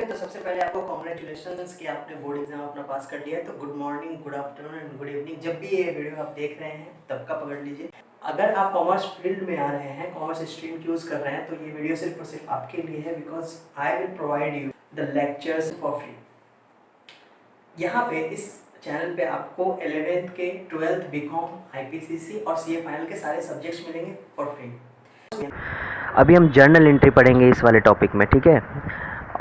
Okay, तो सबसे पहले आपको कॉन्ग्रेचुलेशंस कि आपने बोर्ड एग्जाम अपना पास कर लिया है। तो good morning, good afternoon and good evening, जब भी ये वीडियो आप देख रहे हैं तब का पकड़ लीजिए। अगर आप कॉमर्स फील्ड में आ रहे हैं, कॉमर्स स्ट्रीम चूज कर रहे हैं, तो ये वीडियो सिर्फ और सिर्फ आपके लिए है, because I will provide you the lectures for free. यहाँ पे इस चैनल पे आपको 11th के 12th बीकॉम, आईपीसीसी और सीए फाइनल के सारे सब्जेक्ट्स मिलेंगे फॉर फ्री। अभी हम जर्नल एंट्री पढ़ेंगे इस वाले टॉपिक में, ठीक है।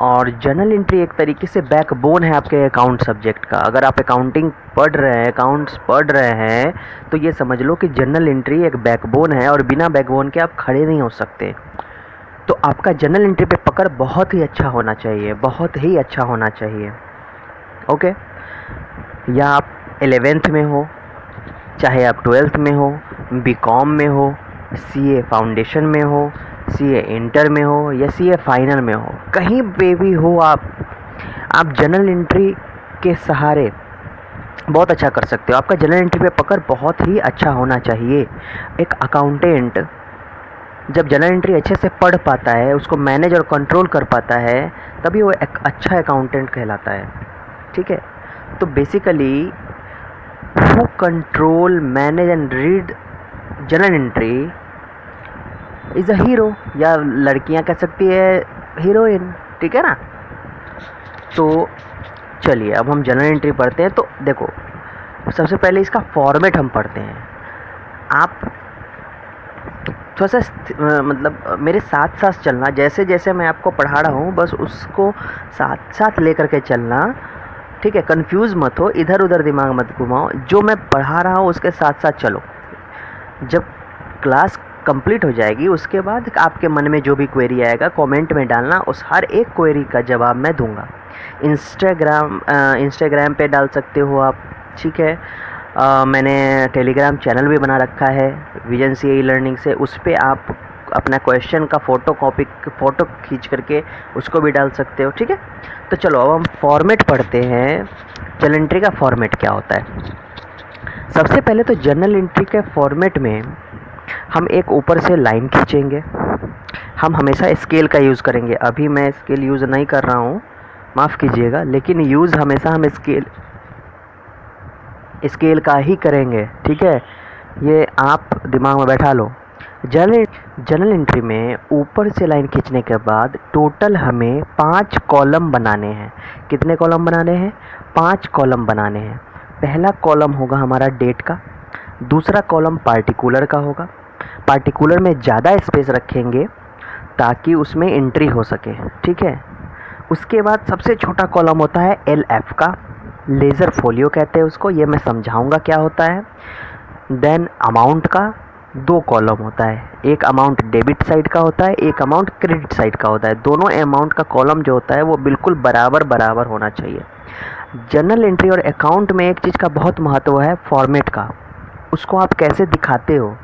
और जर्नल एंट्री एक तरीके से बैकबोन है आपके अकाउंट सब्जेक्ट का। अगर आप अकाउंटिंग पढ़ रहे हैं, अकाउंट्स पढ़ रहे हैं, तो ये समझ लो कि जर्नल एंट्री एक बैकबोन है और बिना बैकबोन के आप खड़े नहीं हो सकते। तो आपका जर्नल एंट्री पे पकड़ बहुत ही अच्छा होना चाहिए, बहुत ही अच्छा होना चाहिए। ओके, या आप 11th में हो, चाहे आप 12th में हो, बीकॉम में हो, सीए फाउंडेशन में हो, सीए इंटर में हो या सीए फाइनल में हो, कहीं पे भी हो आप जनरल एंट्री के सहारे बहुत अच्छा कर सकते हो। आपका जनरल एंट्री पे पकड़ बहुत ही अच्छा होना चाहिए। एक अकाउंटेंट जब जनरल एंट्री अच्छे से पढ़ पाता है, उसको मैनेज और कंट्रोल कर पाता है, तभी वो एक अच्छा अकाउंटेंट कहलाता है, ठीक है। तो basically who control, manage and read general entry is a hero, या लड़कियां कह सकती है हीरोइन, ठीक है ना। तो चलिए अब हम जनरल एंट्री पढ़ते हैं। तो देखो, सबसे पहले इसका फॉर्मेट हम पढ़ते हैं। आप थोड़ा सा मतलब मेरे साथ साथ चलना, जैसे जैसे मैं आपको पढ़ा रहा हूँ बस उसको साथ साथ लेकर के चलना, ठीक है। कंफ्यूज मत हो, इधर उधर दिमाग मत घुमाओ, जो मैं पढ़ा रहा हूँ उसके साथ साथ चलो। जब क्लास कंप्लीट हो जाएगी उसके बाद आपके मन में जो भी क्वेरी आएगा कमेंट में डालना, उस हर एक क्वेरी का जवाब मैं दूंगा। इंस्टाग्राम पे डाल सकते हो आप, ठीक है। मैंने टेलीग्राम चैनल भी बना रखा है विजन सी ई लर्निंग से, उस पर आप अपना क्वेश्चन का फ़ोटो खींच करके उसको भी डाल सकते हो, ठीक है। तो चलो अब हम फॉर्मेट पढ़ते हैं, जनरल एंट्री का फॉर्मेट क्या होता है। सबसे पहले तो जनरल एंट्री के फॉर्मेट में हम एक ऊपर से लाइन खींचेंगे। हम हमेशा स्केल का यूज़ करेंगे। अभी मैं स्केल यूज़ नहीं कर रहा हूँ, माफ़ कीजिएगा, लेकिन यूज़ हमेशा हम स्केल का ही करेंगे, ठीक है। ये आप दिमाग में बैठा लो। जनरल एंट्री में ऊपर से लाइन खींचने के बाद टोटल हमें 5 कॉलम बनाने हैं। कितने कॉलम बनाने हैं? 5 कॉलम बनाने हैं। पहला कॉलम होगा हमारा डेट का, दूसरा कॉलम पार्टिकुलर का होगा। पार्टिकुलर में ज़्यादा स्पेस रखेंगे ताकि उसमें एंट्री हो सके, ठीक है। उसके बाद सबसे छोटा कॉलम होता है LF का, लेज़र फोलियो कहते हैं उसको, ये मैं समझाऊंगा क्या होता है। देन अमाउंट का 2 कॉलम होता है, एक अमाउंट डेबिट साइड का होता है, एक अमाउंट क्रेडिट साइड का होता है। दोनों अमाउंट का कॉलम जो होता है वो बिल्कुल बराबर बराबर होना चाहिए। जनरल एंट्री और अकाउंट में एक चीज़ का बहुत महत्व है, फॉर्मेट का। उसको आप कैसे दिखाते हो,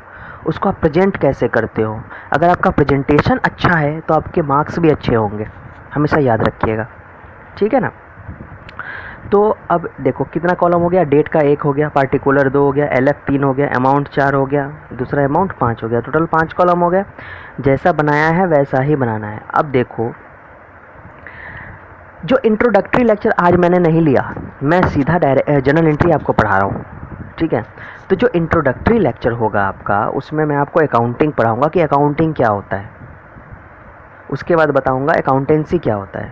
उसको आप प्रेजेंट कैसे करते हो। अगर आपका प्रेजेंटेशन अच्छा है तो आपके मार्क्स भी अच्छे होंगे, हमेशा याद रखिएगा, ठीक है ना। तो अब देखो कितना कॉलम हो गया, डेट का 1 हो गया, पार्टिकुलर 2 हो गया, LF 3 हो गया, अमाउंट 4 हो गया, दूसरा अमाउंट 5 हो गया, टोटल 5 कॉलम हो गया। जैसा बनाया है वैसा ही बनाना है। अब देखो, जो इंट्रोडक्टरी लेक्चर आज मैंने नहीं लिया, मैं सीधा जनरल एंट्री आपको पढ़ा रहा हूँ, ठीक है। तो जो इंट्रोडक्टरी लेक्चर होगा आपका, उसमें मैं आपको अकाउंटिंग पढ़ाऊँगा कि अकाउंटिंग क्या होता है। उसके बाद बताऊँगा अकाउंटेंसी क्या होता है।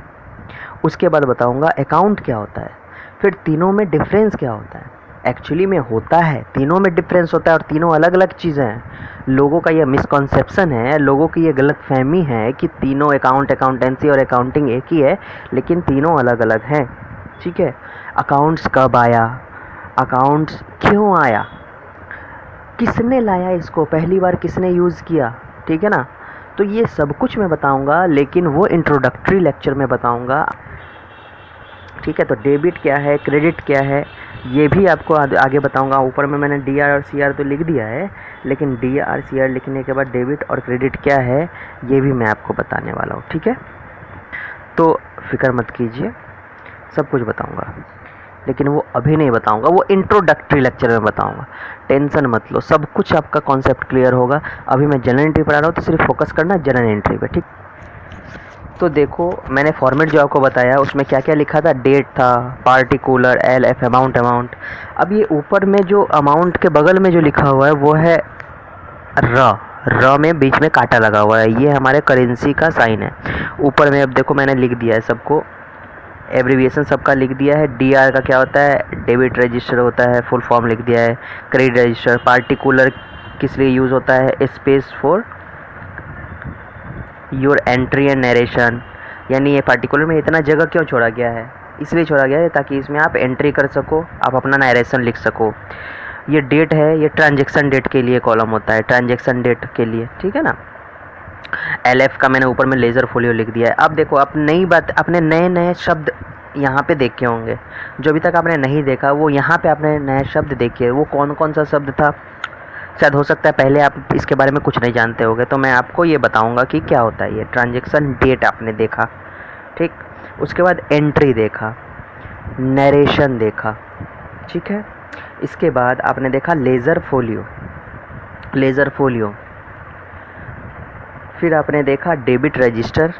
उसके बाद बताऊँगा अकाउंट क्या होता है। फिर तीनों में डिफरेंस क्या होता है। एक्चुअली में होता है, तीनों में डिफरेंस होता है और तीनों अलग अलग चीज़ें हैं। लोगों का ये मिसकॉन्सेप्शन है, लोगों की ये गलतफहमी है कि तीनों अकाउंटेंसी और अकाउंटिंग एक ही है, लेकिन तीनों अलग अलग हैं, ठीक है। अकाउंट्स कब आया, अकाउंट्स क्यों आया, किसने लाया इसको, पहली बार किसने यूज़ किया, ठीक है ना। तो ये सब कुछ मैं बताऊंगा, लेकिन वो इंट्रोडक्टरी लेक्चर में बताऊंगा, ठीक है। तो डेबिट क्या है, क्रेडिट क्या है, ये भी आपको आगे बताऊंगा। ऊपर में मैंने DR और CR तो लिख दिया है, लेकिन DR CR लिखने के बाद डेबिट और क्रेडिट क्या है ये भी मैं आपको बताने वाला हूँ, ठीक है। तो फिक्र मत कीजिए, सब कुछ बताऊंगा, लेकिन वो अभी नहीं बताऊंगा, वो इंट्रोडक्टरी लेक्चर में बताऊंगा। टेंशन मत लो, सब कुछ आपका कॉन्सेप्ट क्लियर होगा। अभी मैं जनरल एंट्री पढ़ा रहा हूँ, तो सिर्फ फोकस करना जनरल एंट्री पे, ठीक। तो देखो मैंने फॉर्मेट जो आपको बताया उसमें क्या क्या लिखा था, डेट था, पार्टिकुलर, एल एफ, अमाउंट। अब ये ऊपर में जो अमाउंट के बगल में जो लिखा हुआ है वो है र में बीच में कांटा लगा हुआ है, ये हमारे करेंसी का साइन है। ऊपर में अब देखो मैंने लिख दिया है सबको, एब्रीविएशन सबका लिख दिया है। डी आर का क्या होता है, डेबिट रजिस्टर होता है, फुल फॉर्म लिख दिया है। क्रेडिट रजिस्टर, पार्टिकुलर किस लिए यूज़ होता है, space for your entry and narration, यानी ये पार्टिकुलर में इतना जगह क्यों छोड़ा गया है, इसलिए छोड़ा गया है ताकि इसमें आप एंट्री कर सको, आप अपना नरेशन लिख सको। ये डेट है, ये ट्रांजैक्शन डेट के लिए कॉलम होता है, ट्रांजैक्शन डेट के लिए, ठीक है ना। एल एफ का मैंने ऊपर में लेज़र फोलियो लिख दिया है। अब देखो आप नई बात, अपने नए नए शब्द यहाँ पे देखे होंगे, जो अभी तक आपने नहीं देखा वो यहाँ पे आपने नए शब्द देखे। वो कौन कौन सा शब्द था, शायद हो सकता है पहले आप इसके बारे में कुछ नहीं जानते होंगे, तो मैं आपको ये बताऊंगा कि क्या होता है। ये ट्रांजैक्शन डेट आपने देखा, ठीक, उसके बाद एंट्री देखा, नरेशन देखा, ठीक है। इसके बाद आपने देखा लेज़र फोलियो, फिर आपने देखा डेबिट रजिस्टर,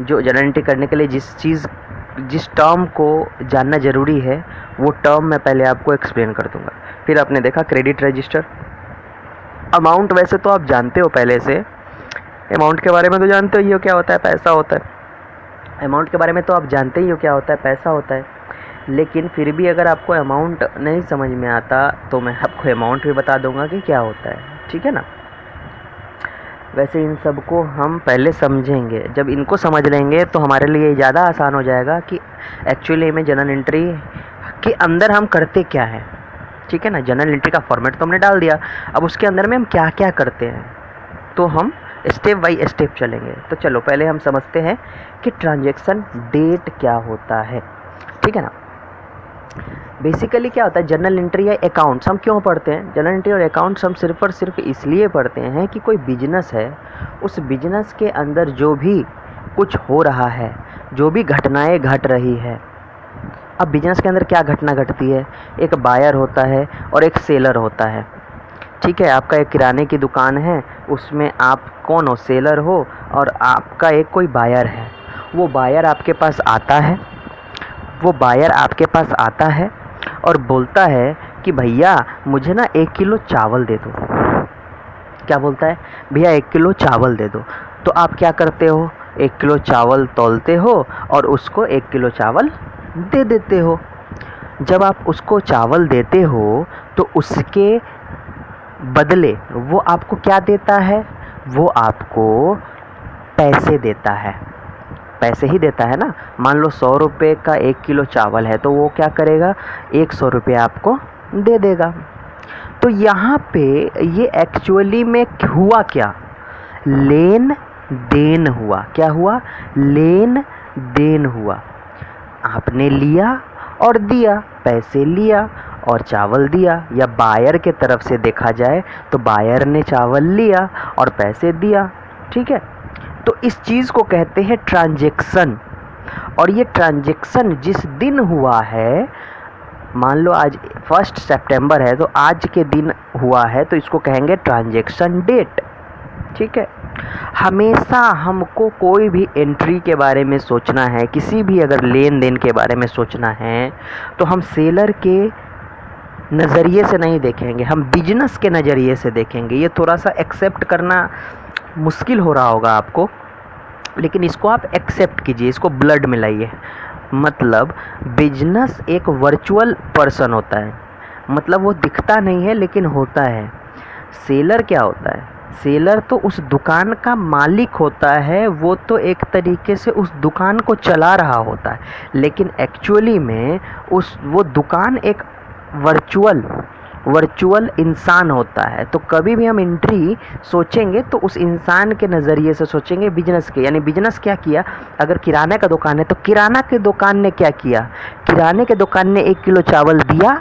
जो जनरल एंट्री करने के लिए जिस टर्म को जानना ज़रूरी है वो टर्म मैं पहले आपको एक्सप्लेन कर दूंगा। फिर आपने देखा क्रेडिट रजिस्टर। अमाउंट वैसे तो आप जानते हो पहले से, अमाउंट के बारे में तो जानते ही हो क्या होता है, पैसा होता है। अमाउंट के बारे में तो आप जानते ही हो क्या होता है, पैसा होता है। लेकिन फिर भी अगर आपको अमाउंट नहीं समझ में आता तो मैं आपको अमाउंट भी बता दूंगा कि क्या होता है, ठीक है ना। वैसे इन सब को हम पहले समझेंगे, जब इनको समझ लेंगे तो हमारे लिए ज़्यादा आसान हो जाएगा कि एक्चुअली में जनरल एंट्री के अंदर हम करते क्या है, ठीक है ना। जनरल एंट्री का फॉर्मेट तो हमने डाल दिया, अब उसके अंदर में हम क्या क्या करते हैं तो हम स्टेप बाय स्टेप चलेंगे। तो चलो पहले हम समझते हैं कि ट्रांजैक्शन डेट क्या होता है, ठीक है ना। बेसिकली क्या होता है, जर्नल एंट्री या अकाउंट्स हम क्यों पढ़ते हैं, जर्नल एंट्री और अकाउंट्स हम सिर्फ और सिर्फ इसलिए पढ़ते हैं कि कोई बिजनेस है, उस बिजनेस के अंदर जो भी कुछ हो रहा है, जो भी घटनाएं घट रही है। अब बिजनेस के अंदर क्या घटना घटती है, एक बायर होता है और एक सेलर होता है, ठीक है। आपका एक किराने की दुकान है, उसमें आप कौन हो, सेलर हो, और आपका एक कोई बायर है। वो बायर आपके पास आता है और बोलता है कि भैया मुझे ना 1 किलो चावल दे दो। क्या बोलता है, भैया 1 किलो चावल दे दो। तो आप क्या करते हो, 1 किलो चावल तौलते हो और उसको 1 किलो चावल दे देते हो। जब आप उसको चावल देते हो तो उसके बदले वो आपको क्या देता है, वो आपको पैसे देता है, पैसे ही देता है ना। मान लो 100 रुपये का 1 किलो चावल है तो वो क्या करेगा, 100 रुपये आपको दे देगा। तो यहाँ पे ये एक्चुअली में हुआ क्या, लेन देन हुआ। क्या हुआ, लेन देन हुआ। आपने लिया और दिया, पैसे लिया और चावल दिया, या बायर के तरफ से देखा जाए तो बायर ने चावल लिया और पैसे दिया, ठीक है। तो इस चीज़ को कहते हैं ट्रांजैक्शन। और ये ट्रांजैक्शन जिस दिन हुआ है, मान लो आज 1 सितंबर है तो आज के दिन हुआ है तो इसको कहेंगे ट्रांजैक्शन डेट, ठीक है। हमेशा हमको कोई भी एंट्री के बारे में सोचना है, किसी भी अगर लेन देन के बारे में सोचना है तो हम सेलर के नज़रिए से नहीं देखेंगे, हम बिजनेस के नज़रिए से देखेंगे। ये थोड़ा सा एक्सेप्ट करना मुश्किल हो रहा होगा आपको, लेकिन इसको आप एक्सेप्ट कीजिए, इसको ब्लड मिलाइए। मतलब बिजनेस एक वर्चुअल पर्सन होता है, मतलब वो दिखता नहीं है लेकिन होता है। सेलर क्या होता है, सेलर तो उस दुकान का मालिक होता है, वो तो एक तरीके से उस दुकान को चला रहा होता है, लेकिन एक्चुअली में वो दुकान एक वर्चुअल इंसान होता है। तो कभी भी हम एंट्री सोचेंगे तो उस इंसान के नज़रिए से सोचेंगे, बिजनेस के। यानी बिजनेस क्या किया, अगर किराने का दुकान है तो किराना के दुकान ने क्या किया, किराने के दुकान ने 1 किलो चावल दिया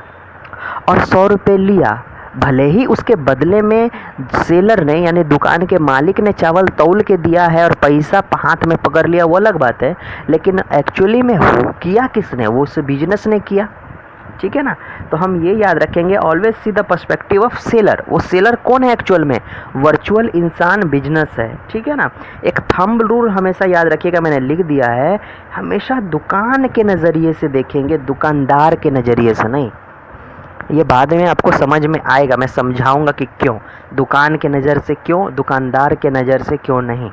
और 100 रुपये लिया। भले ही उसके बदले में सेलर ने यानी दुकान के मालिक ने चावल तौल के दिया है और पैसा हाथ में पकड़ लिया, वो अलग बात है, लेकिन एक्चुअली में हो किया किसने, वो उस बिजनेस ने किया, ठीक है ना। तो हम ये याद रखेंगे, always see the perspective of seller. वो सेलर कौन है एक्चुअल में? वर्चुअल इंसान, बिजनेस है, ठीक है ना। एक थंब रूल हमेशा याद रखिएगा, मैंने लिख दिया है, हमेशा दुकान के नज़रिए से देखेंगे, दुकानदार के नज़रिए से नहीं। ये बाद में आपको समझ में आएगा, मैं समझाऊंगा कि क्यों दुकान के नज़र से, क्यों दुकानदार के नज़र से, क्यों नहीं।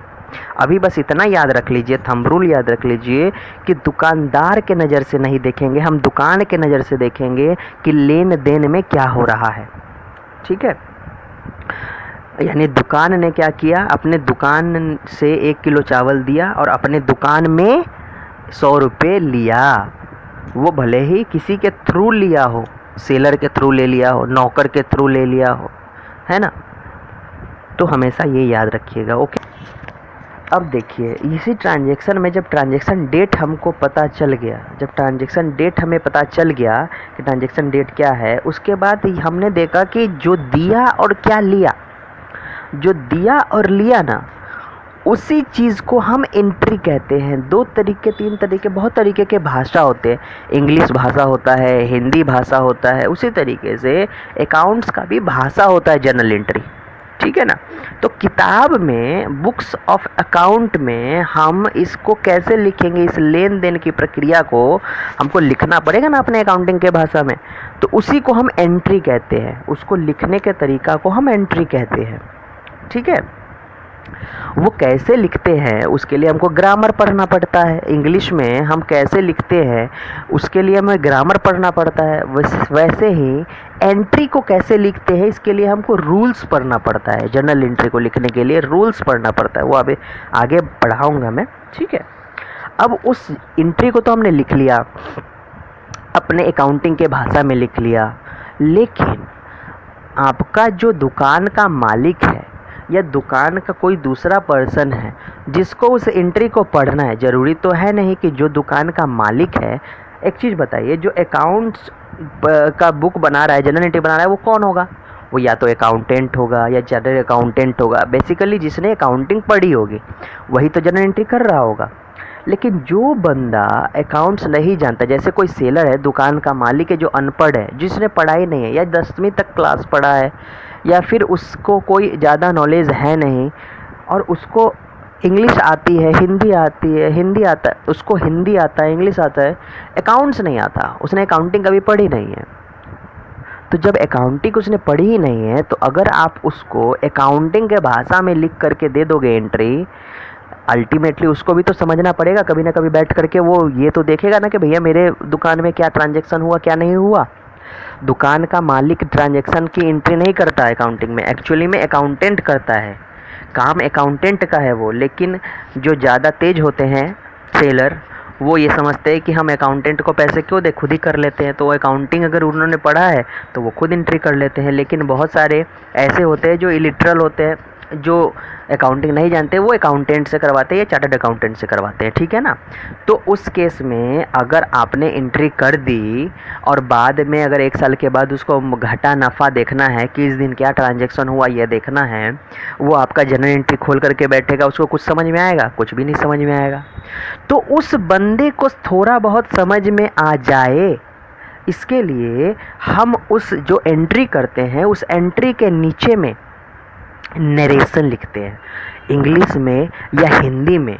अभी बस इतना याद रख लीजिए, थंब रूल याद रख लीजिए कि दुकानदार के नज़र से नहीं देखेंगे, हम दुकान के नज़र से देखेंगे कि लेन देन में क्या हो रहा है, ठीक है। यानी दुकान ने क्या किया, अपने दुकान से 1 किलो चावल दिया और अपने दुकान में 100 रुपये लिया। वो भले ही किसी के थ्रू लिया हो, सेलर के थ्रू ले लिया हो, नौकर के थ्रू ले लिया हो, है ना। तो हमेशा ये याद रखिएगा, ओके। अब देखिए, इसी ट्रांजैक्शन में जब ट्रांजैक्शन डेट हमको पता चल गया, जब ट्रांजैक्शन डेट हमें पता चल गया कि ट्रांजैक्शन डेट क्या है, उसके बाद हमने देखा कि जो दिया और क्या लिया, जो दिया और लिया ना, उसी चीज़ को हम एंट्री कहते हैं। 2 तरीके 3 तरीके बहुत तरीके के भाषा होते हैं, इंग्लिश भाषा होता है, हिंदी भाषा होता है, उसी तरीके से अकाउंट्स का भी भाषा होता है, जर्नल एंट्री, ठीक है ना। तो किताब में, बुक्स ऑफ अकाउंट में हम इसको कैसे लिखेंगे, इस लेन देन की प्रक्रिया को हमको लिखना पड़ेगा ना अपने अकाउंटिंग के भाषा में, तो उसी को हम एंट्री कहते हैं, उसको लिखने के तरीका को हम एंट्री कहते हैं, ठीक है। वो कैसे लिखते हैं उसके लिए हमको ग्रामर पढ़ना पड़ता है। इंग्लिश में हम कैसे लिखते हैं उसके लिए हमें ग्रामर पढ़ना पड़ता है। वैसे ही एंट्री को कैसे लिखते हैं इसके लिए हमको रूल्स पढ़ना पड़ता है। जर्नल एंट्री को लिखने के लिए रूल्स पढ़ना पड़ता है, वो अभी आगे पढ़ाऊँगा मैं, ठीक है। अब उस एंट्री को तो हमने लिख लिया, अपने अकाउंटिंग के भाषा में लिख लिया, लेकिन आपका जो दुकान का मालिक है या दुकान का कोई दूसरा पर्सन है जिसको उस एंट्री को पढ़ना है, ज़रूरी तो है नहीं कि जो दुकान का मालिक है। एक चीज़ बताइए, जो अकाउंट्स का बुक बना रहा है, जर्नल एंट्री बना रहा है, वो कौन होगा? वो या तो अकाउंटेंट होगा या चार्टर्ड अकाउंटेंट होगा, बेसिकली जिसने अकाउंटिंग पढ़ी होगी वही तो जर्नल एंट्री कर रहा होगा। लेकिन जो बंदा अकाउंट्स नहीं जानता, जैसे कोई सेलर है, दुकान का मालिक है जो अनपढ़ है, जिसने पढ़ाई नहीं है या 10वीं तक क्लास पढ़ा है, या फिर उसको कोई ज़्यादा नॉलेज है नहीं और उसको इंग्लिश आती है, हिंदी आती है, हिंदी आता है, उसको हिंदी आता है, इंग्लिश आता है, अकाउंट्स नहीं आता, उसने अकाउंटिंग कभी पढ़ी नहीं है। तो जब अकाउंटिंग उसने पढ़ी ही नहीं है, तो अगर आप उसको अकाउंटिंग के भाषा में लिख करके दे दोगे एंट्री, अल्टीमेटली उसको भी तो समझना पड़ेगा, कभी ना कभी बैठ करके वो ये तो देखेगा ना कि भैया मेरे दुकान में क्या ट्रांजैक्शन हुआ, क्या नहीं हुआ। दुकान का मालिक ट्रांजैक्शन की एंट्री नहीं करता है अकाउंटिंग में, एक्चुअली में अकाउंटेंट करता है, काम अकाउंटेंट का है वो। लेकिन जो ज़्यादा तेज होते हैं सेलर, वो ये समझते हैं कि हम अकाउंटेंट को पैसे क्यों दे, खुद ही कर लेते हैं। तो अकाउंटिंग अगर उन्होंने पढ़ा है तो वो खुद एंट्री कर लेते हैं। लेकिन बहुत सारे ऐसे होते हैं जो इलिटरल होते हैं, जो अकाउंटिंग नहीं जानते, वो अकाउंटेंट से करवाते हैं या चार्टर्ड अकाउंटेंट से करवाते हैं, ठीक है ना। तो उस केस में अगर आपने एंट्री कर दी और बाद में अगर 1 साल के बाद उसको घाटा नफ़ा देखना है कि इस दिन क्या ट्रांजैक्शन हुआ ये देखना है, वो आपका जर्नल एंट्री खोल करके बैठेगा, उसको कुछ समझ में आएगा? कुछ भी नहीं समझ में आएगा। तो उस बंदे को थोड़ा बहुत समझ में आ जाए, इसके लिए हम उस जो एंट्री करते हैं उस एंट्री के नीचे में नरेशन लिखते हैं, इंग्लिश में या हिंदी में।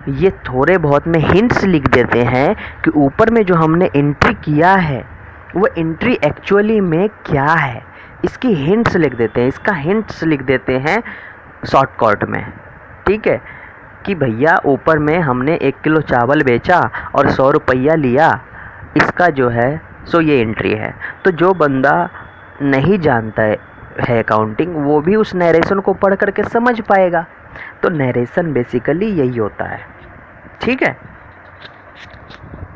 ये थोड़े बहुत में हिंट्स लिख देते हैं कि ऊपर में जो हमने एंट्री किया है वो एंट्री एक्चुअली में क्या है, इसकी हिंट्स लिख देते हैं, इसका हिंट्स लिख देते हैं शॉर्टकट में, ठीक है। कि भैया ऊपर में हमने 1 किलो चावल बेचा और 100 रुपया लिया, इसका जो है सो ये एंट्री है। तो जो बंदा नहीं जानता है अकाउंटिंग, वो भी उस नरेशन को पढ़ करके समझ पाएगा। तो नरेशन बेसिकली यही होता है, ठीक है।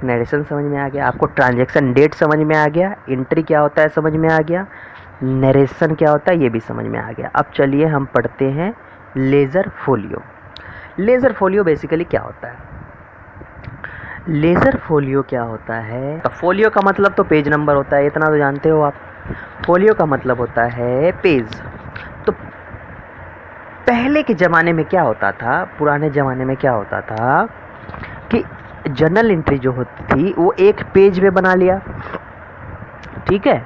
नरेशन समझ में आ गया आपको, ट्रांजैक्शन डेट समझ में आ गया, एंट्री क्या होता है समझ में आ गया, नरेशन क्या होता है ये भी समझ में आ गया। अब चलिए हम पढ़ते हैं ledger folio. Ledger folio basically क्या होता है? लेजर फोलियो क्या होता है? तो फोलियो का मतलब तो पेज नंबर होता है, इतना तो जानते हो आप। फोलियो का मतलब होता है पेज। तो पहले के ज़माने में क्या होता था, पुराने ज़माने में क्या होता था कि जर्नल एंट्री जो होती थी वो एक पेज पे बना लिया, ठीक है।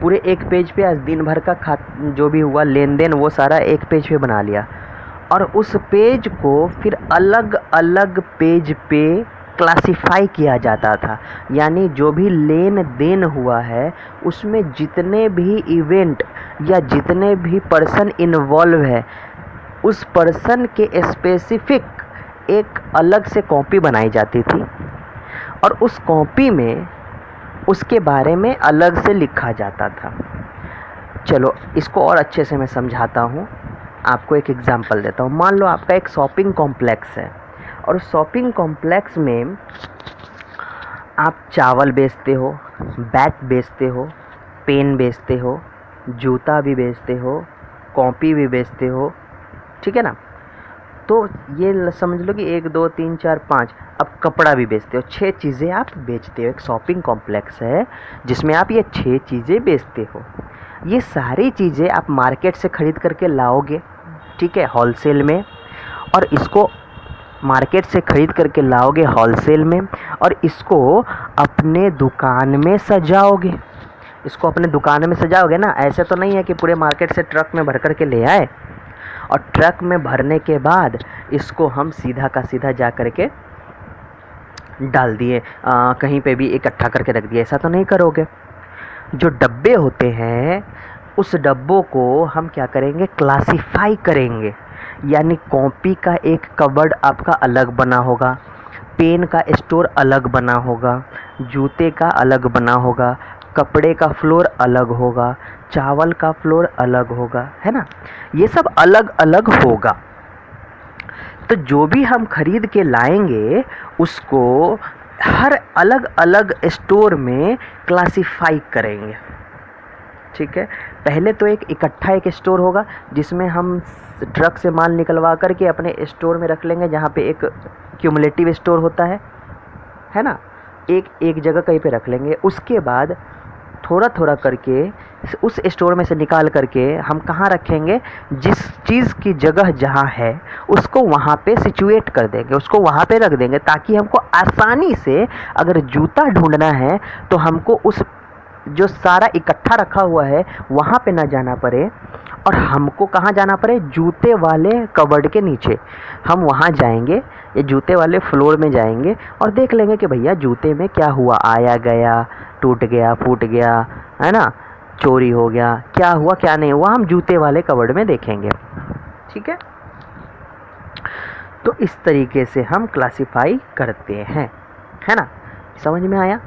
पूरे एक पेज पे आज दिन भर का जो भी हुआ लेन देन वो सारा एक पेज पे बना लिया, और उस पेज को फिर अलग अलग पेज पे क्लासिफाई किया जाता था। यानी जो भी लेन देन हुआ है उसमें जितने भी इवेंट या जितने भी पर्सन इन्वॉल्व है उस पर्सन के स्पेसिफिक एक अलग से कॉपी बनाई जाती थी, और उस कॉपी में उसके बारे में अलग से लिखा जाता था। चलो इसको और अच्छे से मैं समझाता हूँ, आपको एक एग्जांपल देता हूँ। मान लो आपका एक शॉपिंग कॉम्प्लेक्स है, और शॉपिंग कॉम्प्लेक्स में आप चावल बेचते हो, बैट बेचते हो, पेन बेचते हो, जूता भी बेचते हो, कॉपी भी बेचते हो, ठीक है ना। तो ये समझ लो कि 1 2 3 4 5, अब कपड़ा भी बेचते हो, 6 चीज़ें आप बेचते हो। एक शॉपिंग कॉम्प्लेक्स है जिसमें आप ये 6 चीज़ें बेचते हो। ये सारी चीज़ें आप मार्केट से ख़रीद करके लाओगे, ठीक है, होलसेल में, और इसको मार्केट से ख़रीद करके लाओगे होलसेल में, और इसको अपने दुकान में सजाओगे। इसको अपने दुकान में सजाओगे ना, ऐसे तो नहीं है कि पूरे मार्केट से ट्रक में भर कर के ले आए और ट्रक में भरने के बाद इसको हम सीधा का सीधा जा कर के डाल दिए, कहीं पे भी इकट्ठा करके रख दिया। ऐसा तो नहीं करोगे। जो डब्बे होते हैं उस डब्बों को हम क्या करेंगे, क्लासिफाई करेंगे। यानी कॉपी का एक कबर्ड आपका अलग बना होगा, पेन का स्टोर अलग बना होगा, जूते का अलग बना होगा, कपड़े का फ्लोर अलग होगा, चावल का फ्लोर अलग होगा, है ना। ये सब अलग अलग होगा। तो जो भी हम खरीद के लाएंगे उसको हर अलग अलग स्टोर में क्लासिफाई करेंगे, ठीक है। पहले तो एक इकट्ठा एक स्टोर होगा जिसमें हम ट्रक से माल निकलवा करके अपने स्टोर में रख लेंगे, जहाँ पे एक क्यूमुलेटिव स्टोर होता है ना, एक जगह कहीं पे रख लेंगे। उसके बाद थोड़ा थोड़ा करके उस स्टोर में से निकाल करके हम कहाँ रखेंगे, जिस चीज़ की जगह जहाँ है उसको वहाँ पे सिचुएट कर देंगे, उसको वहाँ पे रख देंगे, ताकि हमको आसानी से अगर जूता ढूंढना है तो हमको उस जो सारा इकट्ठा रखा हुआ है वहाँ पे ना जाना पड़े, और हमको कहाँ जाना पड़े, जूते वाले कबर्ड के नीचे हम वहाँ जाएंगे, ये जूते वाले फ्लोर में जाएंगे और देख लेंगे कि भैया जूते में क्या हुआ, आया गया, टूट गया, फूट गया, है ना, चोरी हो गया, क्या हुआ क्या नहीं हुआ, हम जूते वाले कबर्ड में देखेंगे, ठीक है। तो इस तरीके से हम क्लासिफाई करते हैं, है ना, समझ में आया।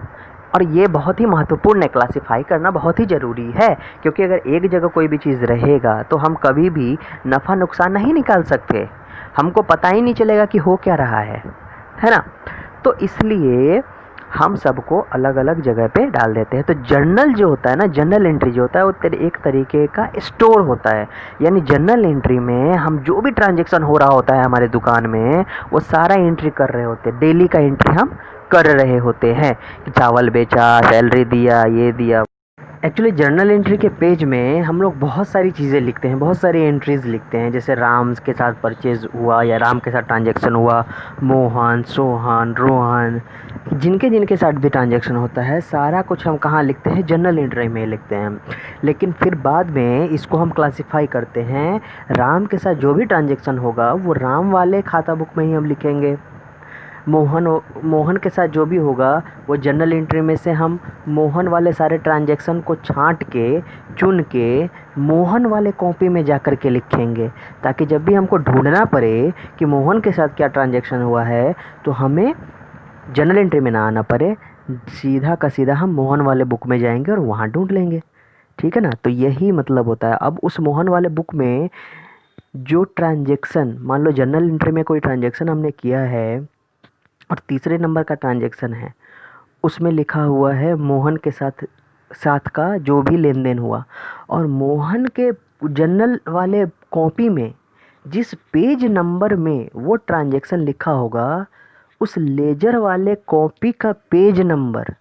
और ये बहुत ही महत्वपूर्ण है, क्लासिफाई करना बहुत ही ज़रूरी है, क्योंकि अगर एक जगह कोई भी चीज़ रहेगा तो हम कभी भी नफ़ा नुकसान नहीं निकाल सकते, हमको पता ही नहीं चलेगा कि हो क्या रहा है ना। तो इसलिए हम सबको अलग अलग जगह पे डाल देते हैं। तो जर्नल जो होता है ना, जर्नल एंट्री जो होता है वो एक तरीके का स्टोर होता है। यानी जर्नल एंट्री में हम जो भी ट्रांजैक्शन हो रहा होता है हमारे दुकान में वो सारा एंट्री कर रहे होते हैं, डेली का एंट्री हम कर रहे होते हैं कि चावल बेचा, सैलरी दिया, ये दिया। एक्चुअली जर्नल एंट्री के पेज में हम लोग बहुत सारी चीज़ें लिखते हैं, बहुत सारी एंट्रीज़ लिखते हैं, जैसे राम के साथ परचेज़ हुआ या राम के साथ ट्रांजैक्शन हुआ, मोहन, सोहन, रोहन, जिनके जिनके साथ भी ट्रांजैक्शन होता है सारा कुछ हम कहाँ लिखते हैं, जर्नल एंट्री में लिखते हैं। लेकिन फिर बाद में इसको हम क्लासिफाई करते हैं, राम के साथ जो भी ट्रांजैक्शन होगा वो राम वाले खाता बुक में ही हम लिखेंगे, मोहन के साथ जो भी होगा वो जर्नल एंट्री में से हम मोहन वाले सारे ट्रांजैक्शन को छांट के चुन के मोहन वाले कॉपी में जा कर के लिखेंगे, ताकि जब भी हमको ढूंढना पड़े कि मोहन के साथ क्या ट्रांजैक्शन हुआ है तो हमें जर्नल एंट्री में ना आना पड़े, सीधा का सीधा हम मोहन वाले बुक में जाएंगे और वहाँ ढूंढ लेंगे, ठीक है ना। तो यही मतलब होता है। अब उस मोहन वाले बुक में जो ट्रांजैक्शन, मान लो जर्नल एंट्री में कोई ट्रांजैक्शन हमने किया है और तीसरे नंबर का ट्रांजैक्शन है, उसमें लिखा हुआ है मोहन के साथ का जो भी लेन देन हुआ, और मोहन के जर्नल वाले कॉपी में जिस पेज नंबर में वो ट्रांजैक्शन लिखा होगा उस लेजर वाले कॉपी का पेज नंबर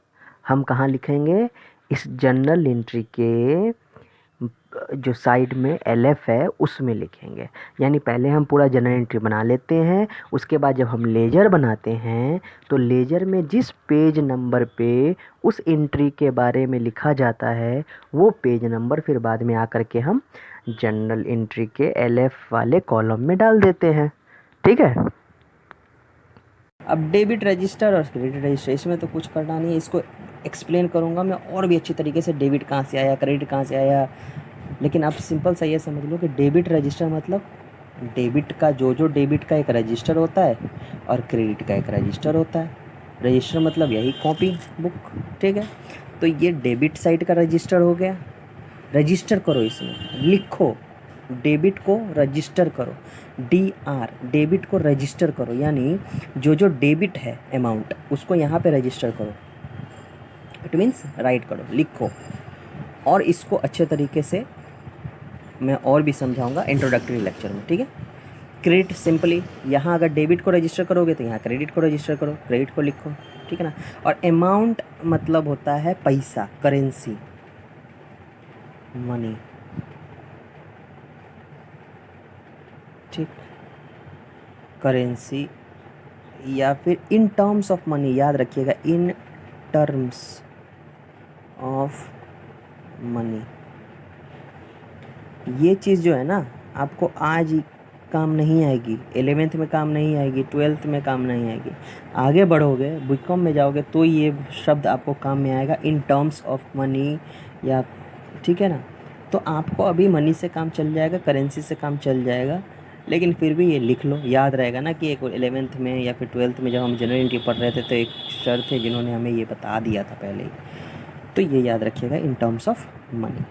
हम कहाँ लिखेंगे, इस जर्नल एंट्री के जो साइड में LF है उसमें लिखेंगे। यानी पहले हम पूरा जनरल एंट्री बना लेते हैं, उसके बाद जब हम लेजर बनाते हैं तो लेजर में जिस पेज नंबर पे उस एंट्री के बारे में लिखा जाता है वो पेज नंबर फिर बाद में आकर के हम जनरल एंट्री के LF वाले कॉलम में डाल देते हैं। ठीक है। अब डेबिट रजिस्टर और क्रेडिट रजिस्टर, इसमें तो कुछ करना नहीं है, इसको एक्सप्लेन करूँगा मैं और भी अच्छी तरीके से, डेबिट कहाँ से आया, क्रेडिट कहाँ से आया। लेकिन आप सिंपल सा ये समझ लो कि डेबिट रजिस्टर मतलब डेबिट का जो डेबिट का एक रजिस्टर होता है और क्रेडिट का एक रजिस्टर होता है। रजिस्टर मतलब यही कॉपी बुक। ठीक है, तो ये डेबिट साइड का रजिस्टर हो गया। रजिस्टर करो, इसमें लिखो डेबिट को रजिस्टर करो, DR डेबिट को रजिस्टर करो, यानी जो डेबिट है अमाउंट उसको यहाँ पे रजिस्टर करो। इट मीन्स राइट करो, लिखो। और इसको अच्छे तरीके से मैं और भी समझाऊंगा इंट्रोडक्टरी लेक्चर में। ठीक है। क्रेडिट सिंपली यहाँ अगर डेबिट को रजिस्टर करोगे तो यहाँ क्रेडिट को रजिस्टर करो, क्रेडिट को लिखो। ठीक है ना। और अमाउंट मतलब होता है पैसा, करेंसी, मनी। ठीक, करेंसी या फिर इन टर्म्स ऑफ मनी, याद रखिएगा, इन टर्म्स ऑफ मनी। ये चीज़ जो है ना आपको आज काम नहीं आएगी, 11th में काम नहीं आएगी, 12th में काम नहीं आएगी। आगे बढ़ोगे, बीकॉम में जाओगे तो ये शब्द आपको काम में आएगा, इन टर्म्स ऑफ मनी या, ठीक है ना। तो आपको अभी मनी से काम चल जाएगा, करेंसी से काम चल जाएगा, लेकिन फिर भी ये लिख लो, याद रहेगा ना कि एक 11th में या फिर 12th में जब हम जनरल एंट्री पढ़ रहे थे तो एक सर थे जिन्होंने हमें ये बता दिया था पहले ही। तो ये याद रखिएगा, इन टर्म्स ऑफ मनी।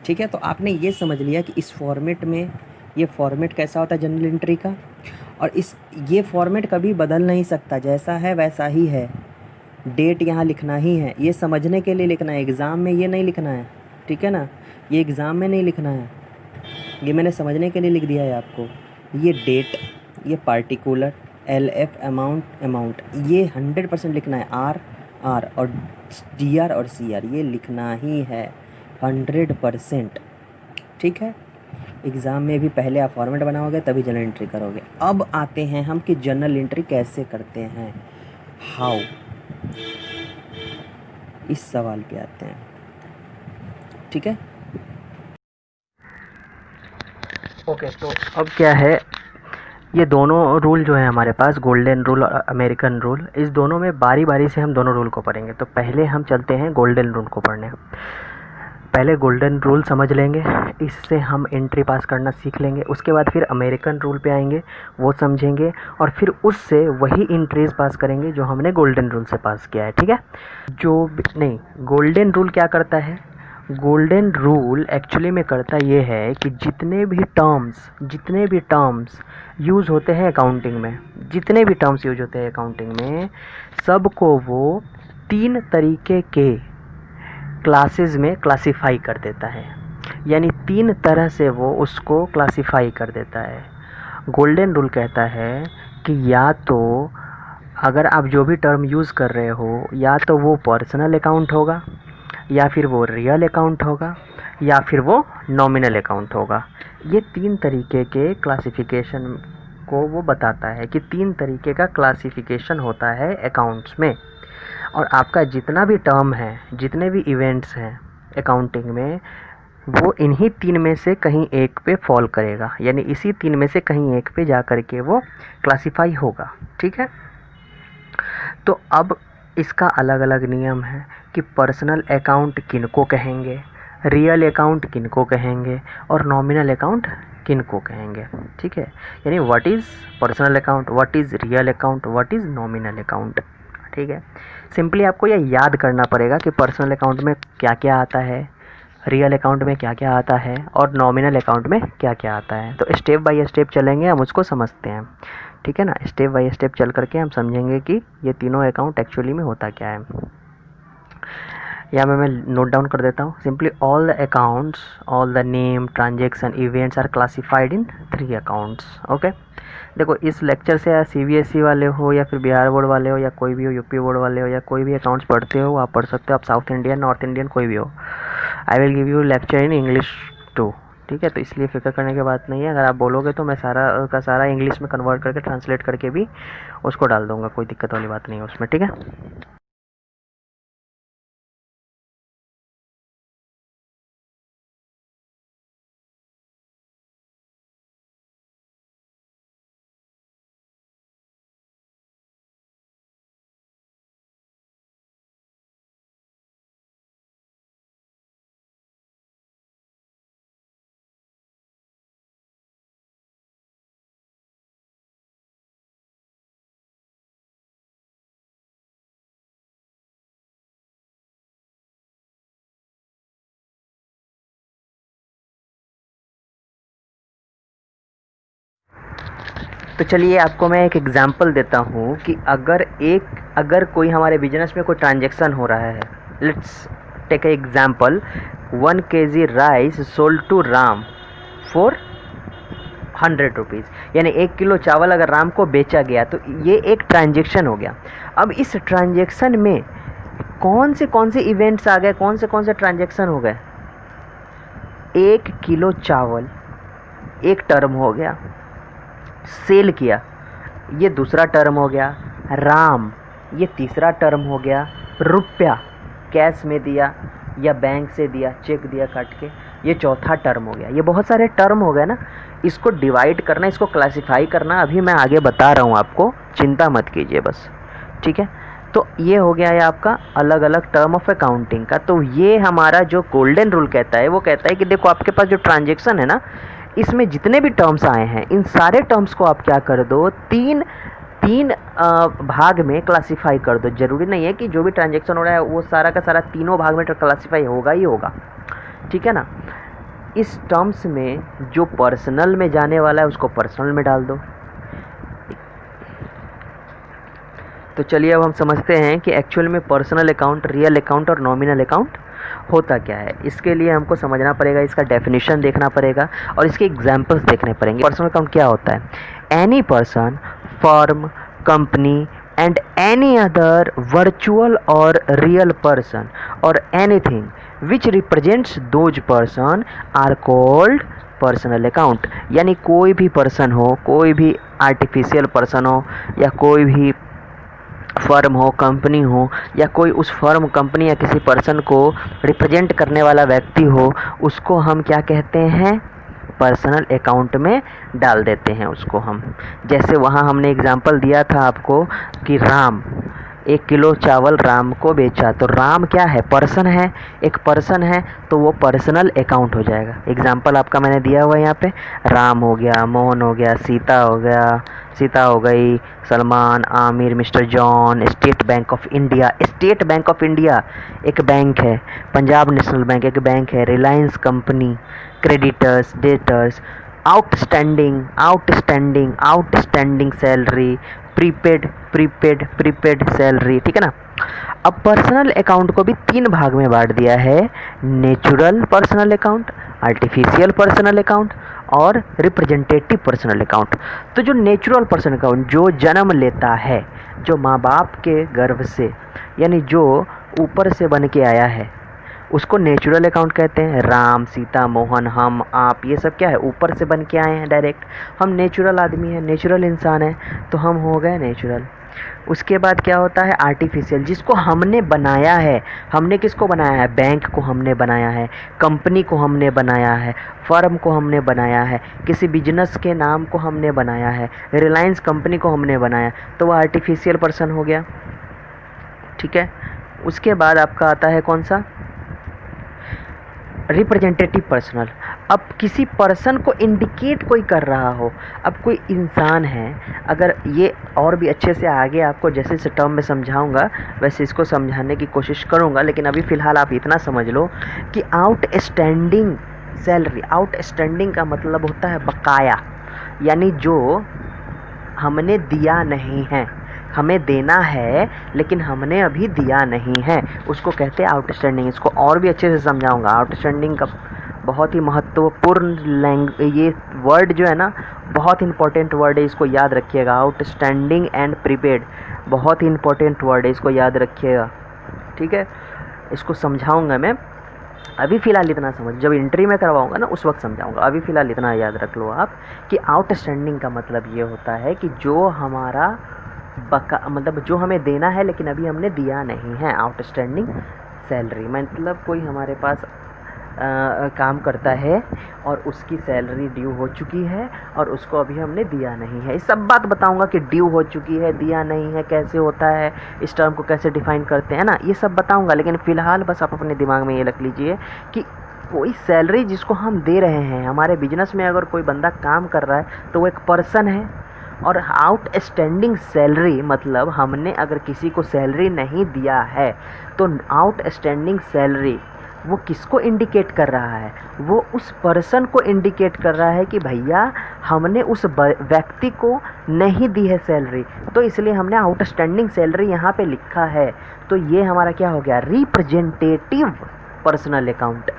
ठीक है, तो आपने ये समझ लिया कि इस फॉर्मेट में, ये फॉर्मेट कैसा होता है जनरल एंट्री का, और ये फॉर्मेट कभी बदल नहीं सकता, जैसा है वैसा ही है। डेट यहाँ लिखना ही है, ये समझने के लिए लिखना है, एग्ज़ाम में ये नहीं लिखना है। ठीक है ना, ये एग्ज़ाम में नहीं लिखना है, ये मैंने समझने के लिए लिख दिया है आपको। ये डेट, ये पार्टिकुलर, LF अमाउंट, ये 100% लिखना है। R और DR और CR ये लिखना ही है 100%। ठीक है, एग्ज़ाम में भी पहले आप फॉर्मेट बनाओगे तभी जनरल एंट्री करोगे। अब आते हैं हम कि जनरल एंट्री कैसे करते हैं, हाउ, इस सवाल पे आते हैं। ठीक है, ओके। तो अब क्या है, ये दोनों रूल जो है हमारे पास, गोल्डन रूल और अमेरिकन रूल, इस दोनों में बारी बारी से हम दोनों रूल को पढ़ेंगे। तो पहले हम चलते हैं गोल्डन रूल को पढ़ने। पहले गोल्डन रूल समझ लेंगे, इससे हम एंट्री पास करना सीख लेंगे। उसके बाद फिर अमेरिकन रूल पे आएंगे, वो समझेंगे, और फिर उससे वही एंट्रीज पास करेंगे जो हमने गोल्डन रूल से पास किया है। ठीक है, गोल्डन रूल क्या करता है, गोल्डन रूल एक्चुअली में करता ये है कि जितने भी टर्म्स यूज़ होते हैं अकाउंटिंग में, सबको वो 3 तरीके के क्लासेस में क्लासिफाई कर देता है। यानी 3 तरह से वो उसको क्लासिफाई कर देता है। गोल्डन रूल कहता है कि या तो अगर आप जो भी टर्म यूज़ कर रहे हो, या तो वो पर्सनल अकाउंट होगा, या फिर वो रियल अकाउंट होगा, या फिर वो नॉमिनल अकाउंट होगा। ये 3 तरीके के क्लासिफिकेशन को वो बताता है कि 3 तरीके का क्लासिफिकेशन होता है अकाउंट्स में। और आपका जितना भी टर्म है, जितने भी इवेंट्स हैं अकाउंटिंग में, वो इन्हीं 3 में से कहीं एक पे फॉल करेगा, यानी इसी 3 में से कहीं एक पे जा कर के वो क्लासिफाई होगा। ठीक है, तो अब इसका अलग अलग नियम है कि पर्सनल अकाउंट किनको कहेंगे, रियल अकाउंट किनको कहेंगे, और नॉमिनल अकाउंट किनको कहेंगे। ठीक है, यानी what is personal account, what is real account, what is nominal account. ठीक है, सिंपली आपको यह याद करना पड़ेगा कि पर्सनल अकाउंट में क्या क्या आता है, रियल अकाउंट में क्या क्या आता है, और नॉमिनल अकाउंट में क्या क्या आता है। तो स्टेप बाय स्टेप चलेंगे, हम उसको समझते हैं। ठीक है ना, स्टेप बाय स्टेप चल करके हम समझेंगे कि ये तीनों अकाउंट एक्चुअली में होता क्या है। या मैं नोट डाउन कर देता हूँ। Simply all the accounts, all the name, transaction, events are classified in 3 accounts. Okay, देखो इस लेक्चर से या CBSE वाले हो, या फिर बिहार बोर्ड वाले हो, या कोई भी हो, UP बोर्ड वाले हो, या कोई भी अकाउंट्स पढ़ते हो, आप पढ़ सकते हो। आप साउथ इंडियन, नॉर्थ इंडियन, कोई भी हो, I will give you lecture in English too, ठीक है। तो इसलिए फिक्र करने की बात नहीं है, अगर आप बोलोगे तो मैं सारा का सारा इंग्लिश में कन्वर्ट करके ट्रांसलेट करके भी उसको डाल दूँगा, कोई दिक्कत वाली बात नहीं है उसमें, ठीक है। तो चलिए आपको मैं एक एग्जांपल देता हूँ कि अगर कोई हमारे बिजनेस में कोई ट्रांजैक्शन हो रहा है, let's take a example, 1 kg rice sold to Ram for 100 rupees, यानी 1 किलो चावल अगर राम को बेचा गया तो ये एक ट्रांजैक्शन हो गया। अब इस ट्रांजैक्शन में कौन से इवेंट्स आ गए, कौन से ट्रांजैक्शन हो गए? 1 किलो चावल एक टर्म हो गया, सेल किया, ये दूसरा टर्म हो गया, राम ये तीसरा टर्म हो गया, रुपया कैश में दिया या बैंक से दिया, चेक दिया काट के, ये चौथा टर्म हो गया। ये बहुत सारे टर्म हो गए ना, इसको डिवाइड करना, इसको क्लासिफाई करना अभी मैं आगे बता रहा हूँ आपको, चिंता मत कीजिए बस, ठीक है। तो ये हो गया है आपका अलग अलग टर्म ऑफ अकाउंटिंग का। तो ये हमारा जो गोल्डन रूल कहता है वो कहता है कि देखो आपके पास जो ट्रांजैक्शन है ना, इसमें जितने भी टर्म्स आए हैं इन सारे टर्म्स को आप क्या कर दो, तीन भाग में क्लासिफाई कर दो। ज़रूरी नहीं है कि जो भी ट्रांजैक्शन हो रहा है वो सारा का सारा तीनों भाग में क्लासिफाई होगा ही होगा, ठीक है ना। इस टर्म्स में जो पर्सनल में जाने वाला है उसको पर्सनल में डाल दो। तो चलिए अब हम समझते हैं कि एक्चुअल में पर्सनल अकाउंट, रियल अकाउंट और नॉमिनल अकाउंट होता क्या है। इसके लिए हमको समझना पड़ेगा, इसका डेफिनेशन देखना पड़ेगा और इसके एग्जांपल्स देखने पड़ेंगे। पर्सनल अकाउंट क्या होता है? Any person, firm, company and any other virtual और रियल पर्सन और anything which represents those person are called personal account. यानी कोई भी पर्सन हो, कोई भी आर्टिफिशियल पर्सन हो या कोई भी फर्म हो, कंपनी हो या कोई उस फर्म, कंपनी या किसी पर्सन को रिप्रेजेंट करने वाला व्यक्ति हो, उसको हम क्या कहते हैं? पर्सनल अकाउंट में डाल देते हैं उसको हम। जैसे वहाँ हमने एग्जांपल दिया था आपको कि राम 1 किलो चावल राम को बेचा, तो राम क्या है? पर्सन है, एक पर्सन है, तो वो पर्सनल अकाउंट हो जाएगा। एग्जांपल आपका मैंने दिया हुआ है यहाँ पे, राम हो गया, मोहन हो गया, सीता हो गया, सीता हो गई, Salman, Aamir, mister John, state bank of India. State bank of India एक बैंक है, पंजाब नेशनल बैंक एक बैंक है, Reliance company, creditors, debtors, outstanding, outstanding, outstanding salary, prepaid salary, ठीक है ना। अब पर्सनल अकाउंट को भी 3 भाग में बांट दिया है, natural personal account, artificial personal account और रिप्रेजेंटेटिव पर्सनल अकाउंट। तो जो नेचुरल पर्सनल अकाउंट जो जन्म लेता है, जो माँ बाप के गर्भ से, यानी जो ऊपर से बन के आया है, उसको नेचुरल अकाउंट कहते हैं। राम, सीता, मोहन, हम, आप, ये सब क्या है? ऊपर से बन के आए हैं डायरेक्ट। हम नेचुरल आदमी हैं, नेचुरल इंसान हैं, तो हम हो गए नेचुरल। उसके बाद क्या होता है? आर्टिफिशियल, जिसको हमने बनाया है। हमने किसको बनाया है? बैंक को हमने बनाया है, कंपनी को हमने बनाया है, फर्म को हमने बनाया है, किसी बिजनेस के नाम को हमने बनाया है, रिलायंस कंपनी को हमने बनाया, तो वो आर्टिफिशियल पर्सन हो गया, ठीक है। उसके बाद आपका आता है कौन सा? Representative personal. अब किसी पर्सन को इंडिकेट कोई कर रहा हो, अब कोई इंसान है, अगर ये और भी अच्छे से आगे आपको जैसे इस टर्म में समझाऊंगा वैसे इसको समझाने की कोशिश करूंगा, लेकिन अभी फ़िलहाल आप इतना समझ लो कि आउटस्टैंडिंग सैलरी, आउटस्टैंडिंग का मतलब होता है बकाया, यानी जो हमने दिया नहीं है, हमें देना है लेकिन हमने अभी दिया नहीं है, उसको कहते हैं आउटस्टैंडिंग। इसको और भी अच्छे से समझाऊंगा। आउटस्टैंडिंग का बहुत ही महत्वपूर्ण ये वर्ड जो है ना, बहुत इंपॉर्टेंट वर्ड है, इसको याद रखिएगा। आउटस्टैंडिंग एंड प्रीपेड बहुत ही इंपॉर्टेंट वर्ड है, इसको याद रखिएगा, ठीक है। इसको समझाऊंगा मैं। अभी फ़िलहाल इतना समझ, जब एंट्री में करवाऊँगा ना उस वक्त समझाऊँगा। अभी फ़िलहाल इतना याद रख लो आप कि आउटस्टैंडिंग का मतलब ये होता है कि जो हमारा बका मतलब जो हमें देना है लेकिन अभी हमने दिया नहीं है। आउटस्टैंडिंग सैलरी मतलब कोई हमारे पास काम करता है और उसकी सैलरी ड्यू हो चुकी है और उसको अभी हमने दिया नहीं है। ये सब बात बताऊंगा कि ड्यू हो चुकी है, दिया नहीं है, कैसे होता है, इस टर्म को कैसे डिफ़ाइन करते हैं ना, ये सब बताऊंगा। लेकिन फ़िलहाल बस आप अपने दिमाग में ये रख लीजिए कि कोई सैलरी जिसको हम दे रहे हैं, हमारे बिजनेस में अगर कोई बंदा काम कर रहा है तो वो एक पर्सन है। और आउटस्टैंडिंग सैलरी मतलब हमने अगर किसी को सैलरी नहीं दिया है तो आउटस्टैंडिंग सैलरी वो किसको इंडिकेट कर रहा है, वो उस पर्सन को इंडिकेट कर रहा है कि भैया हमने उस व्यक्ति को नहीं दी है सैलरी, तो इसलिए हमने आउटस्टैंडिंग सैलरी यहाँ पे लिखा है। तो ये हमारा क्या हो गया, रिप्रेजेंटेटिव पर्सनल अकाउंट।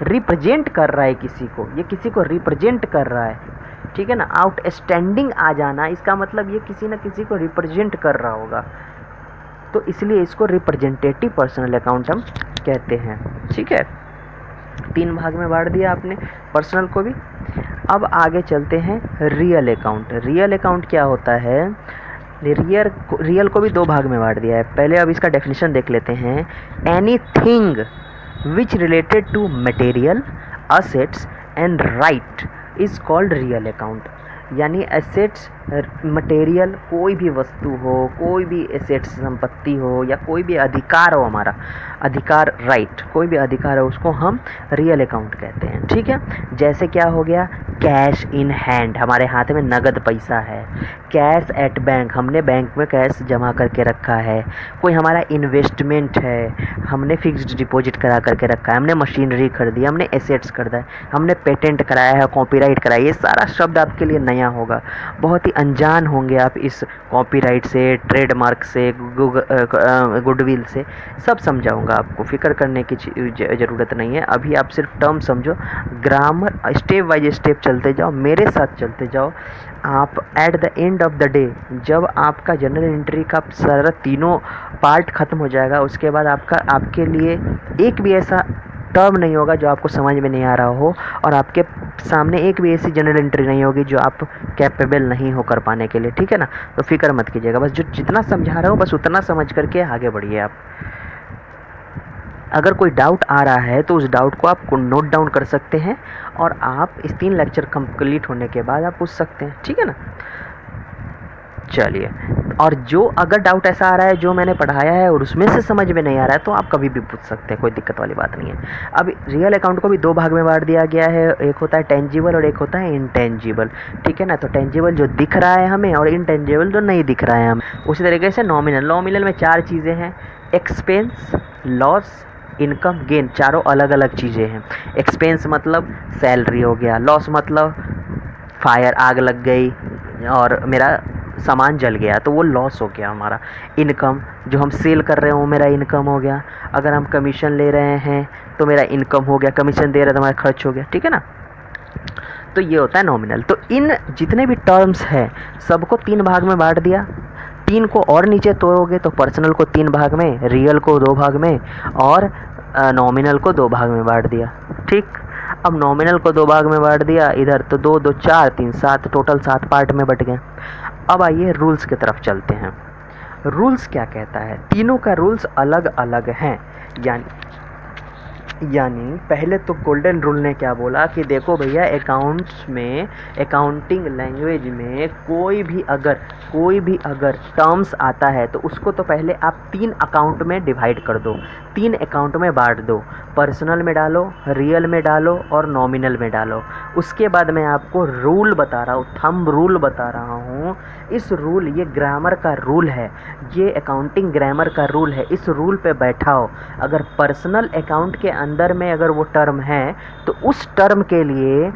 रिप्रेजेंट कर रहा है किसी को, ये किसी को रिप्रेजेंट कर रहा है, ठीक है ना। आउटस्टैंडिंग आ जाना इसका मतलब ये किसी न किसी को रिप्रेजेंट कर रहा होगा, तो इसलिए इसको रिप्रेजेंटेटिव पर्सनल अकाउंट हम कहते हैं, ठीक है। 3 भाग में बांट दिया आपने पर्सनल को भी। अब आगे चलते हैं रियल अकाउंट। रियल अकाउंट क्या होता है, रियल को भी 2 भाग में बांट दिया है। पहले अब इसका डेफिनेशन देख लेते हैं। Anything which related to material assets and right is called real account. यानी एसेट्स मटेरियल कोई भी वस्तु हो, कोई भी एसेट्स संपत्ति हो या कोई भी अधिकार हो, हमारा अधिकार राइट कोई भी अधिकार है उसको हम रियल अकाउंट कहते हैं, ठीक है। जैसे क्या हो गया, कैश इन हैंड, हमारे हाथ में नगद पैसा है। कैश एट बैंक, हमने बैंक में कैश जमा करके रखा है। कोई हमारा इन्वेस्टमेंट है, हमने फिक्स्ड डिपॉजिट करा करके रखा है। हमने मशीनरी खरीदी, हमने एसेट्स खरीदा है, हमने पेटेंट कराया है, कॉपीराइट कराया। ये सारा शब्द आपके लिए नया होगा, बहुत ही अनजान होंगे आप इस कॉपीराइट से, ट्रेडमार्क से, गुडविल से। सब समझाऊंगा आपको, फिक्र करने की ज़रूरत नहीं है। अभी आप सिर्फ टर्म समझो, ग्रामर स्टेप बाय स्टेप चलते जाओ, मेरे साथ चलते जाओ। आप at the end of the day जब आपका जनरल एंट्री का सारा तीनों पार्ट ख़त्म हो जाएगा, उसके बाद आपके लिए एक भी ऐसा टर्म नहीं होगा जो आपको समझ में नहीं आ रहा हो, और आपके सामने एक भी ऐसी जनरल एंट्री नहीं होगी जो आप कैपेबल नहीं हो कर पाने के लिए, ठीक है ना। तो फिक्र मत कीजिएगा, बस जो जितना समझा रहा हूँ बस उतना समझ करके आगे बढ़िए आप। अगर कोई डाउट आ रहा है तो उस डाउट को आप नोट डाउन कर सकते हैं और आप इस 3 लेक्चर कंप्लीट होने के बाद आप पूछ सकते हैं, ठीक है ना। चलिए, और जो अगर डाउट ऐसा आ रहा है जो मैंने पढ़ाया है और उसमें से समझ में नहीं आ रहा है तो आप कभी भी पूछ सकते हैं, कोई दिक्कत वाली बात नहीं है। अब रियल अकाउंट को भी 2 भाग में बांट दिया गया है, एक होता है टेंजिबल और एक होता है इनटेंजिबल, ठीक है ना। तो टेंजिबल जो दिख रहा है हमें और इनटेंजिबल जो नहीं दिख रहा है हमें। उसी तरीके से नॉमिनल में 4 चीज़ें हैं, एक्सपेंस, लॉस, इनकम, गेन, चारों अलग अलग चीज़ें हैं। एक्सपेंस मतलब सैलरी हो गया, लॉस मतलब फायर, आग लग गई और मेरा सामान जल गया तो वो लॉस हो गया हमारा। इनकम, जो हम सेल कर रहे हो मेरा इनकम हो गया। अगर हम कमीशन ले रहे हैं तो मेरा इनकम हो गया, कमीशन दे रहे हैं तो हमारा खर्च हो गया, ठीक है ना। तो ये होता है नॉमिनल। तो इन जितने भी टर्म्स हैं सबको 3 भाग में बांट दिया। 3 को और नीचे तोड़ोगे तो पर्सनल को 3 भाग में, रियल को 2 भाग में और नॉमिनल को 2 भाग में बांट दिया, ठीक। अब नॉमिनल को 2 भाग में बांट दिया, इधर तो 2 2 4 3 7, टोटल 7 पार्ट में बट गए। अब आइए रूल्स की तरफ चलते हैं। रूल्स क्या कहता है, तीनों का रूल्स अलग अलग हैं। यानी पहले तो गोल्डन रूल ने क्या बोला कि देखो भैया, अकाउंट्स में, अकाउंटिंग लैंग्वेज में कोई भी अगर टर्म्स आता है तो उसको तो पहले आप 3 अकाउंट में डिवाइड कर दो, 3 अकाउंट में बांट दो। पर्सनल में डालो, रियल में डालो और नॉमिनल में डालो। उसके बाद मैं आपको रूल बता रहा हूँ, थंब रूल बता रहा हूँ। इस रूल, ये ग्रामर का रूल है, ये अकाउंटिंग ग्रामर का रूल है। इस रूल पे बैठाओ। अगर पर्सनल अकाउंट के अंदर में अगर वो टर्म है तो उस टर्म के लिए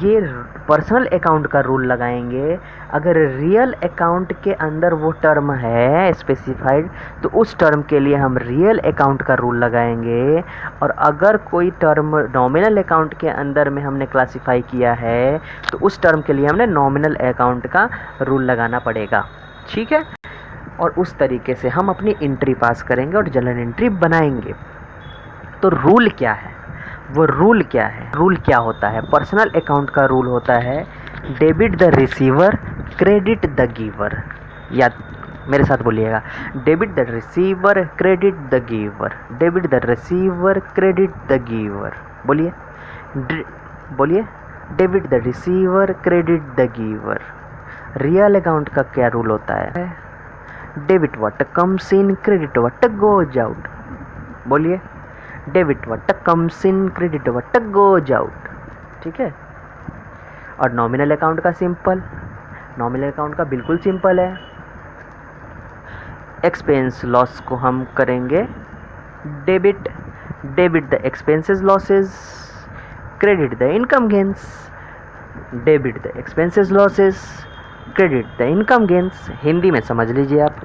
ये पर्सनल अकाउंट का रूल लगाएंगे। अगर रियल अकाउंट के अंदर वो टर्म है स्पेसिफाइड तो उस टर्म के लिए हम रियल अकाउंट का रूल लगाएंगे। और अगर कोई टर्म नॉमिनल अकाउंट के अंदर में हमने क्लासिफाई किया है तो उस टर्म के लिए हमने नॉमिनल अकाउंट का रूल लगाना पड़ेगा, ठीक है। और उस तरीके से हम अपनी एंट्री पास करेंगे और जनरल एंट्री बनाएंगे। तो रूल क्या है, वो रूल क्या है, रूल क्या होता है। पर्सनल अकाउंट का रूल होता है debit the receiver credit the giver, या मेरे साथ बोलिएगा, debit the receiver credit the giver, debit the receiver credit the giver. बोलिए, बोलिए, debit the receiver credit the giver. Real account का क्या रूल होता है, debit what comes in credit what goes out. बोलिए, debit what comes in credit what goes out. ठीक है। और नॉमिनल अकाउंट का सिंपल, नॉमिनल अकाउंट का बिल्कुल सिंपल है। एक्सपेंस लॉस को हम करेंगे debit, debit the expenses losses credit the income gains, debit the expenses losses credit the income gains. Hindi में समझ लीजिए आप,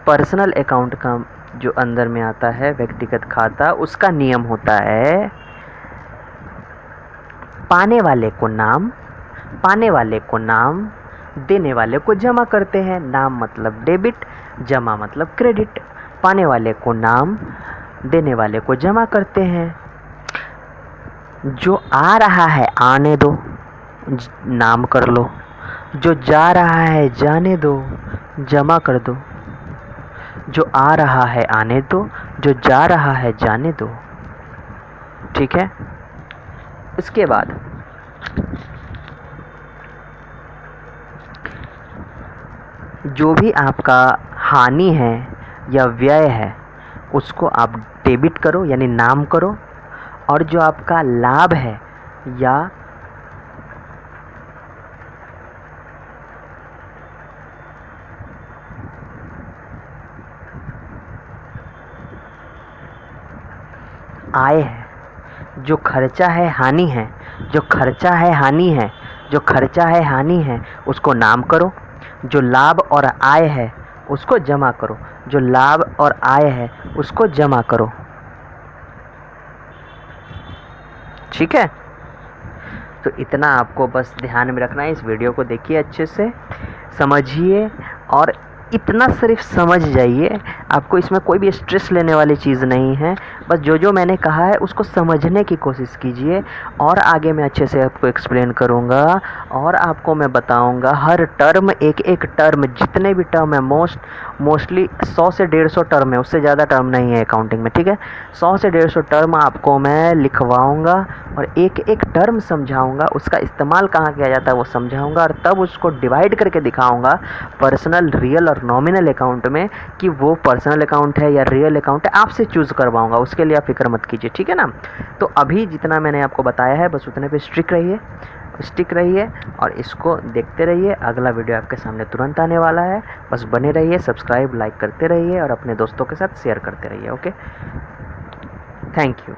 पर्सनल अकाउंट का जो अंदर में आता है व्यक्तिगत खाता, उसका नियम होता है पाने वाले को नाम, पाने वाले को नाम, देने वाले को जमा करते हैं। नाम मतलब डेबिट, जमा मतलब क्रेडिट। पाने वाले को नाम, देने वाले को जमा करते हैं। जो आ रहा है आने दो, नाम कर लो। जो जा रहा है जाने दो, जमा कर दो। जो आ रहा है आने दो, जो जा रहा है जाने दो। ठीक है। इसके बाद जो भी आपका हानि है या व्यय है उसको आप डेबिट करो यानी नाम करो, और जो आपका लाभ है या आय है, जो खर्चा है हानि है, जो खर्चा है हानि है, जो खर्चा है हानि है उसको नाम करो। जो लाभ और आय है उसको जमा करो, जो लाभ और आय है उसको जमा करो। ठीक है। तो इतना आपको बस ध्यान में रखना है। इस वीडियो को देखिए, अच्छे से समझिए और इतना सिर्फ समझ जाइए। आपको इसमें कोई भी स्ट्रेस लेने वाली चीज़ नहीं है। बस जो जो मैंने कहा है उसको समझने की कोशिश कीजिए, और आगे मैं अच्छे से आपको एक्सप्लेन करूँगा और आपको मैं बताऊँगा हर टर्म, एक एक टर्म, जितने भी टर्म है, मोस्टली 100 से 150 टर्म है, उससे ज़्यादा टर्म नहीं है अकाउंटिंग में। ठीक है। 100 से 150 टर्म आपको मैं लिखवाऊँगा और एक एक टर्म समझाऊँगा, उसका इस्तेमाल कहाँ किया जाता है वो समझाऊँगा, और तब उसको डिवाइड करके दिखाऊँगा पर्सनल, रियल और नॉमिनल अकाउंट में, कि वो पर्सनल अकाउंट है या रियल अकाउंट है, आपसे चूज़ करवाऊँगा। उसके लिए आप फिक्र मत कीजिए। ठीक है ना। तो अभी जितना मैंने आपको बताया है बस उतने पे स्टिक रहिए और इसको देखते रहिए। अगला वीडियो आपके सामने तुरंत आने वाला है। बस बने रहिए, सब्सक्राइब, लाइक करते रहिए और अपने दोस्तों के साथ शेयर करते रहिए। Okay, thank you.